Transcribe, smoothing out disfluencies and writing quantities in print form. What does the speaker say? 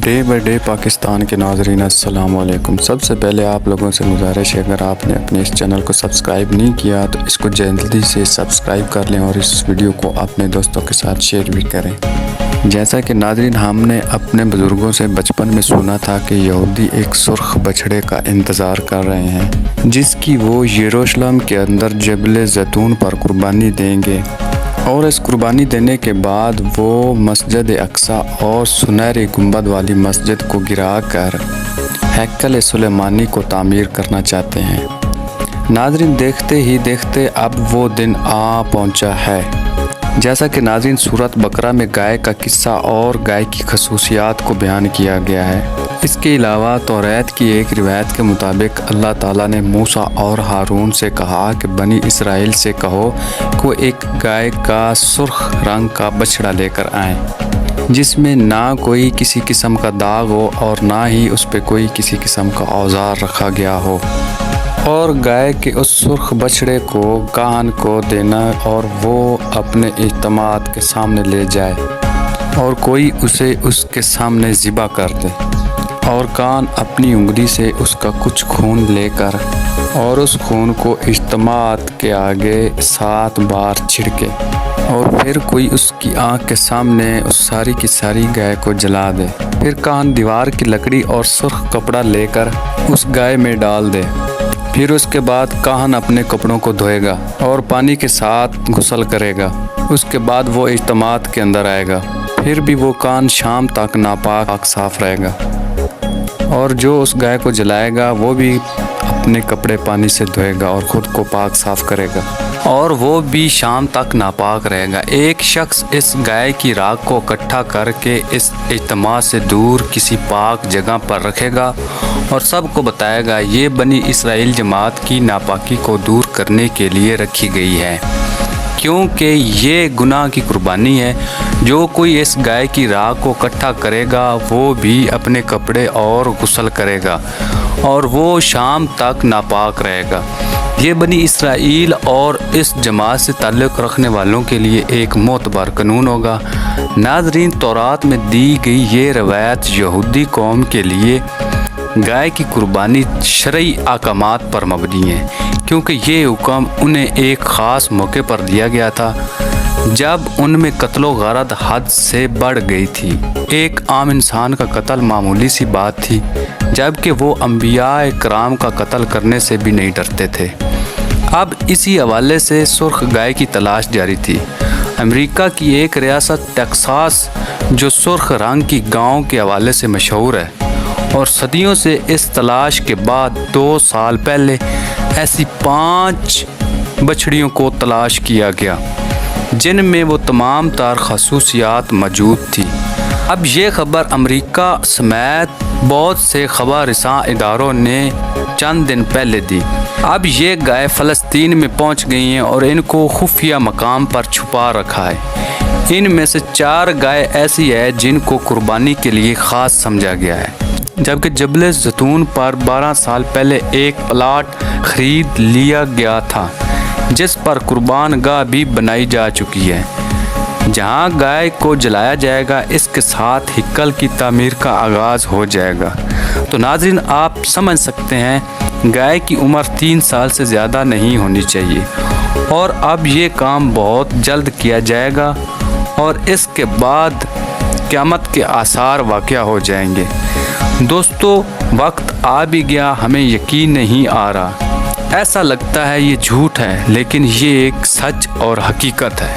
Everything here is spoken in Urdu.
ڈے بائی ڈے پاکستان کے ناظرین السلام علیکم۔ سب سے پہلے آپ لوگوں سے گزارش ہے، اگر آپ نے اپنے اس چینل کو سبسکرائب نہیں کیا تو اس کو جلدی سے سبسکرائب کر لیں اور اس ویڈیو کو اپنے دوستوں کے ساتھ شیئر بھی کریں۔ جیسا کہ ناظرین ہم نے اپنے بزرگوں سے بچپن میں سنا تھا کہ یہودی ایک سرخ بچھڑے کا انتظار کر رہے ہیں جس کی وہ یروشلم کے اندر جبل زیتون پر قربانی دیں گے، اور اس قربانی دینے کے بعد وہ مسجد اقصی اور سنہری گنبد والی مسجد کو گرا کر ہیکل سلیمانی کو تعمیر کرنا چاہتے ہیں۔ ناظرین دیکھتے ہی دیکھتے اب وہ دن آ پہنچا ہے۔ جیسا کہ ناظرین سورۃ بقرہ میں گائے کا قصہ اور گائے کی خصوصیات کو بیان کیا گیا ہے۔ اس کے علاوہ توریت کی ایک روایت کے مطابق اللہ تعالیٰ نے موسیٰ اور ہارون سے کہا کہ بنی اسرائیل سے کہو کہ وہ ایک گائے کا سرخ رنگ کا بچھڑا لے کر آئیں جس میں نہ کوئی کسی قسم کا داغ ہو اور نہ ہی اس پہ کوئی کسی قسم کا اوزار رکھا گیا ہو، اور گائے کے اس سرخ بچھڑے کو کاہن کو دینا اور وہ اپنے اجتماعات کے سامنے لے جائے اور کوئی اسے اس کے سامنے ذبح کر دے، اور کاہن اپنی انگلی سے اس کا کچھ خون لے کر اور اس خون کو اجتماعات کے آگے 7 بار چھڑکے، اور پھر کوئی اس کی آنکھ کے سامنے اس ساری کی ساری گائے کو جلا دے۔ پھر کاہن دیوار کی لکڑی اور سرخ کپڑا لے کر اس گائے میں ڈال دے۔ پھر اس کے بعد کاہن اپنے کپڑوں کو دھوئے گا اور پانی کے ساتھ غسل کرے گا۔ اس کے بعد وہ اجتماعات کے اندر آئے گا۔ پھر بھی وہ کاہن شام تک ناپاک صاف رہے گا، اور جو اس گائے کو جلائے گا وہ بھی اپنے کپڑے پانی سے دھوئے گا اور خود کو پاک صاف کرے گا، اور وہ بھی شام تک ناپاک رہے گا۔ ایک شخص اس گائے کی راکھ کو اکٹھا کر کے اس اجتماع سے دور کسی پاک جگہ پر رکھے گا اور سب کو بتائے گا یہ بنی اسرائیل جماعت کی ناپاکی کو دور کرنے کے لیے رکھی گئی ہے، کیونکہ یہ گناہ کی قربانی ہے۔ جو کوئی اس گائے کی راکھ کو اکٹھا کرے گا وہ بھی اپنے کپڑے اور غسل کرے گا اور وہ شام تک ناپاک رہے گا۔ یہ بنی اسرائیل اور اس جماعت سے تعلق رکھنے والوں کے لیے ایک معتبر قانون ہوگا۔ ناظرین تورات میں دی گئی یہ روایت یہودی قوم کے لیے گائے کی قربانی شرعی احکامات پر مبنی ہے، کیونکہ یہ حکم انہیں ایک خاص موقع پر دیا گیا تھا جب ان میں قتل و غارت حد سے بڑھ گئی تھی۔ ایک عام انسان کا قتل معمولی سی بات تھی، جبکہ وہ انبیاء کرام کا قتل کرنے سے بھی نہیں ڈرتے تھے۔ اب اسی حوالے سے سرخ گائے کی تلاش جاری تھی۔ امریکہ کی ایک ریاست ٹیکساس جو سرخ رنگ کی گاؤں کے حوالے سے مشہور ہے، اور صدیوں سے اس تلاش کے بعد 2 سال پہلے ایسی 5 بچھڑیوں کو تلاش کیا گیا جن میں وہ تمام تر خصوصیات موجود تھی۔ اب یہ خبر امریکہ سمیت بہت سے خبر رساں اداروں نے چند دن پہلے دی۔ اب یہ گائے فلسطین میں پہنچ گئی ہیں اور ان کو خفیہ مقام پر چھپا رکھا ہے۔ ان میں سے 4 گائے ایسی ہے جن کو قربانی کے لیے خاص سمجھا گیا ہے، جبکہ جبل زیتون پر 12 سال پہلے ایک پلاٹ خرید لیا گیا تھا جس پر قربان گاہ بھی بنائی جا چکی ہے، جہاں گائے کو جلایا جائے گا۔ اس کے ساتھ ہیکل کی تعمیر کا آغاز ہو جائے گا۔ تو ناظرین آپ سمجھ سکتے ہیں گائے کی عمر 3 سال سے زیادہ نہیں ہونی چاہیے، اور اب یہ کام بہت جلد کیا جائے گا اور اس کے بعد قیامت کے آثار واقع ہو جائیں گے۔ دوستو وقت آ بھی گیا، ہمیں یقین نہیں آ رہا، ایسا لگتا ہے یہ جھوٹ ہے لیکن یہ ایک سچ اور حقیقت ہے۔